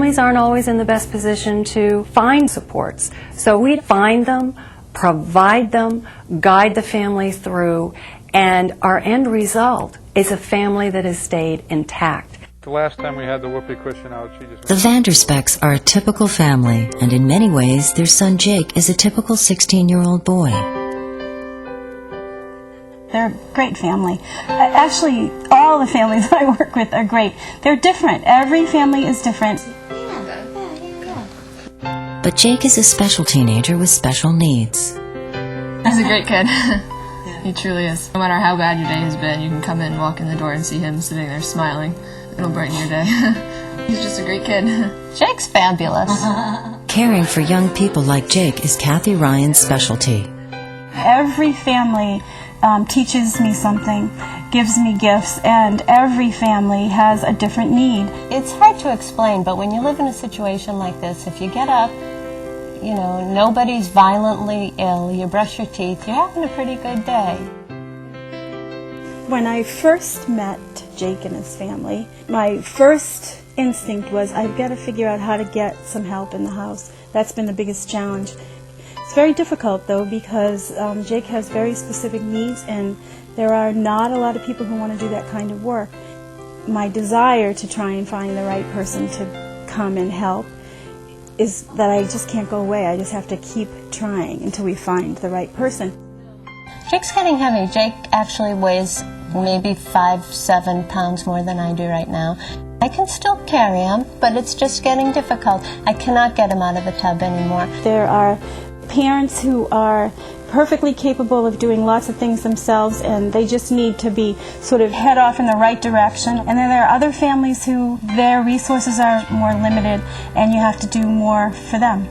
families aren't always in the best position to find supports. So we find them, provide them, guide the family through, and our end result is a family that has stayed intact. The last time we had the whoopee cushion out, she just... The Vanderspecks are a typical family, and in many ways, their son Jake is a typical 16-year-old boy. They're a great family. Actually, all the families I work with are great. They're different. Every family is different. But Jake is a special teenager with special needs. He's a great kid. He truly is. No matter how bad your day has been, you can come in, walk in the door, and see him sitting there smiling. It'll brighten your day. He's just a great kid. Jake's fabulous. Caring for young people like Jake is Kathy Ryan's specialty. Every family teaches me something, gives me gifts, and every family has a different need. It's hard to explain, but when you live in a situation like this, if you get up, you know, nobody's violently ill, you brush your teeth, you're having a pretty good day. When I first met Jake and his family, my first instinct was I've got to figure out how to get some help in the house. That's been the biggest challenge. It's very difficult, though, because Jake has very specific needs, and there are not a lot of people who want to do that kind of work. My desire to try and find the right person to come and help is that I just can't go away. I just have to keep trying until we find the right person. Jake's getting heavy. Jake actually weighs maybe 5-7 pounds more than I do right now. I can still carry him, but it's just getting difficult. I cannot get him out of the tub anymore. There are parents who are perfectly capable of doing lots of things themselves, and they just need to be sort of head off in the right direction. And then there are other families who their resources are more limited, and you have to do more for them.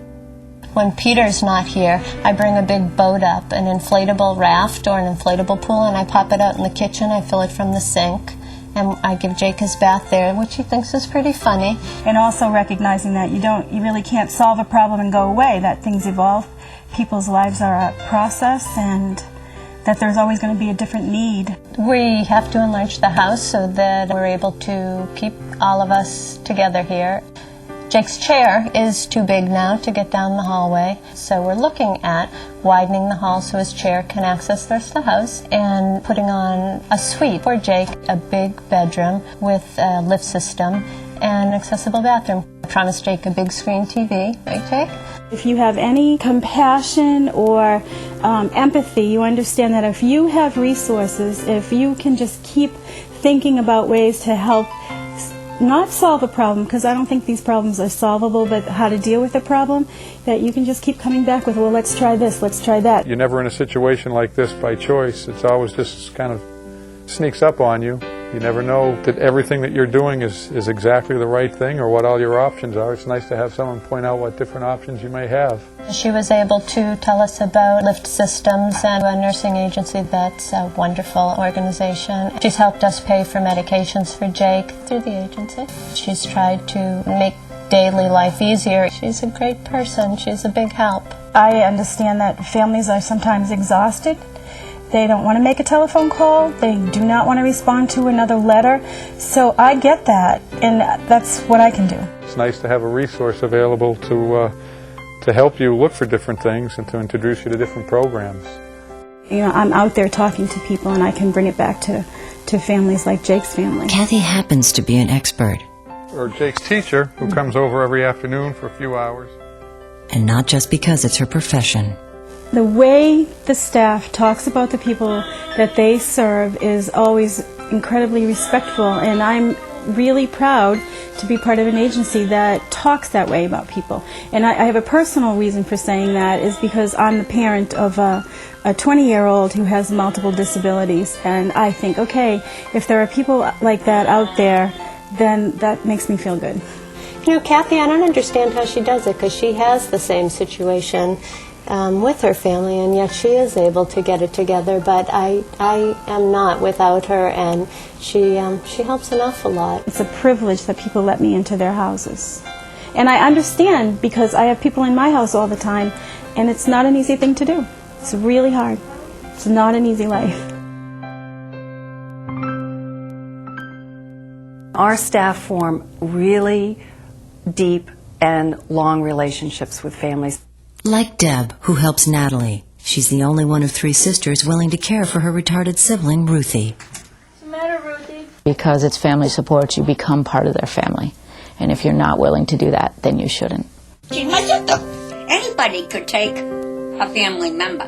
When Peter's not here, I bring a big boat up, an inflatable raft or an inflatable pool, and I pop it out in the kitchen. I fill it from the sink, and I give Jake his bath there, which he thinks is pretty funny. And also recognizing that you really can't solve a problem and go away, that things evolve. People's lives are a process, and that there's always going to be a different need. We have to enlarge the house so that we're able to keep all of us together here. Jake's chair is too big now to get down the hallway, so we're looking at widening the hall so his chair can access the rest of the house and putting on a suite for Jake, a big bedroom with a lift system and an accessible bathroom. I promised Jake a big screen TV, right, Jake? If you have any compassion or empathy, you understand that if you have resources, if you can just keep thinking about ways to help not solve a problem, because I don't think these problems are solvable, but how to deal with a problem, that you can just keep coming back with, well, let's try this, let's try that. You're never in a situation like this by choice. It's always just kind of sneaks up on you. You never know that everything that you're doing is exactly the right thing or what all your options are. It's nice to have someone point out what different options you may have. She was able to tell us about lift systems and a nursing agency that's a wonderful organization. She's helped us pay for medications for Jake through the agency. She's tried to make daily life easier. She's a great person. She's a big help. I understand that families are sometimes exhausted. They don't want to make a telephone call. They do not want to respond to another letter. So I get that, and that's what I can do. It's nice to have a resource available to help you look for different things and to introduce you to different programs. You know, I'm out there talking to people, and I can bring it back to families like Jake's family. Kathy happens to be an expert. Or Jake's teacher, who comes over every afternoon for a few hours. And not just because it's her profession. The way the staff talks about the people that they serve is always incredibly respectful, and I'm really proud to be part of an agency that talks that way about people. And I have a personal reason for saying that is because I'm the parent of a 20-year-old who has multiple disabilities, and I think, okay, if there are people like that out there, then that makes me feel good. You know, Kathy, I don't understand how she does it, because she has the same situation with her family, and yet she is able to get it together, but I am not without her, and she helps an awful lot. It's a privilege that people let me into their houses. And I understand, because I have people in my house all the time, and it's not an easy thing to do. It's really hard. It's not an easy life. Our staff form really deep and long relationships with families. Like Deb, who helps Natalie. She's the only one of 3 sisters willing to care for her retarded sibling, Ruthie. What's the matter, Ruthie? Because it's family support, you become part of their family. And if you're not willing to do that, then you shouldn't. She's my sister. Anybody could take a family member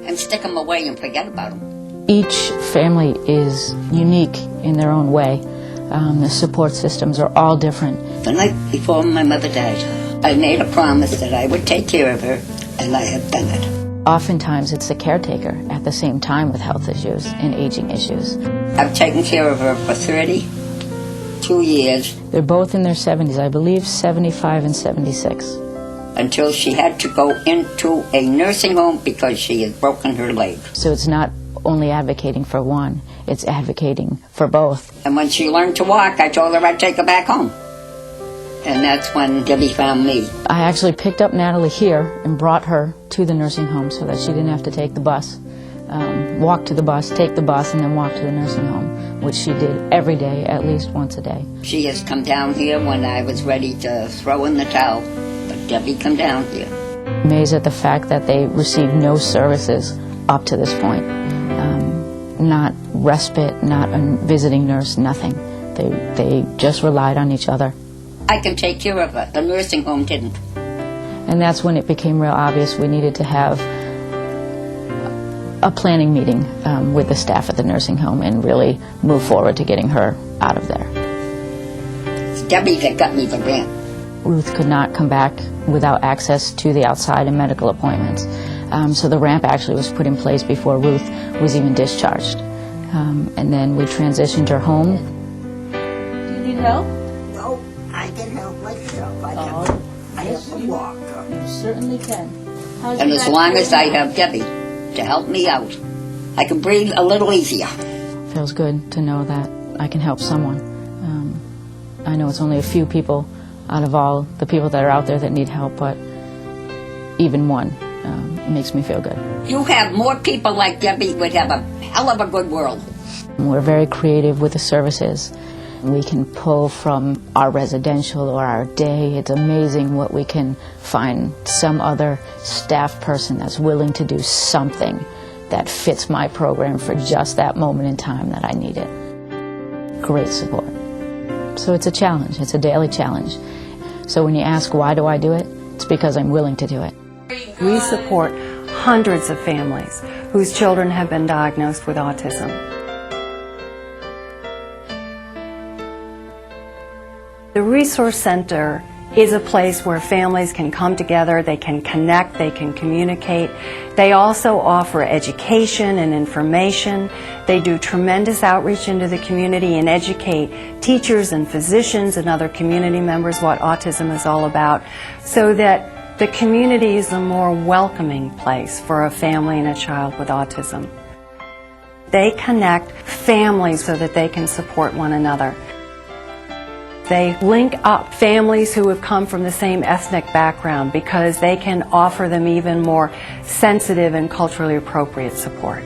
and stick them away and forget about them. Each family is unique in their own way. The support systems are all different. The night before my mother died, I made a promise that I would take care of her, and I have done it. Oftentimes it's the caretaker at the same time with health issues and aging issues. I've taken care of her for 32 years. They're both in their 70s, I believe 75 and 76. Until she had to go into a nursing home because she had broken her leg. So it's not only advocating for one, it's advocating for both. And when she learned to walk, I told her I'd take her back home. And that's when Debbie found me. I actually picked up Natalie here and brought her to the nursing home so that she didn't have to take the bus, walk to the bus, take the bus, and then walk to the nursing home, which she did every day, at least once a day. She has come down here when I was ready to throw in the towel, but Debbie come down here. Amazed at the fact that they received no services up to this point. Not respite, not a visiting nurse, nothing. They just relied on each other. I can take care of her. The nursing home didn't. And that's when it became real obvious we needed to have a planning meeting with the staff at the nursing home and really move forward to getting her out of there. It's Debbie that got me the grant. Ruth could not come back without access to the outside and medical appointments. So the ramp actually was put in place before Ruth was even discharged. And then we transitioned her home. Do you need help? No, I can help myself. I have to walk. You certainly can. And as long as I have Debbie to help me out, I can breathe a little easier. Feels good to know that I can help someone. I know it's only a few people out of all the people that are out there that need help, but even one makes me feel good. You have more people like Debbie, would have a hell of a good world. We're very creative with the services. We can pull from our residential or our day. It's amazing what we can find some other staff person that's willing to do something that fits my program for just that moment in time that I need it. Great support. So it's a challenge. It's a daily challenge. So when you ask why do I do it, it's because I'm willing to do it. We support hundreds of families whose children have been diagnosed with autism. The Resource Center is a place where families can come together, they can connect, they can communicate. They also offer education and information. They do tremendous outreach into the community and educate teachers and physicians and other community members what autism is all about, so that the community is a more welcoming place for a family and a child with autism. They connect families so that they can support one another. They link up families who have come from the same ethnic background because they can offer them even more sensitive and culturally appropriate support.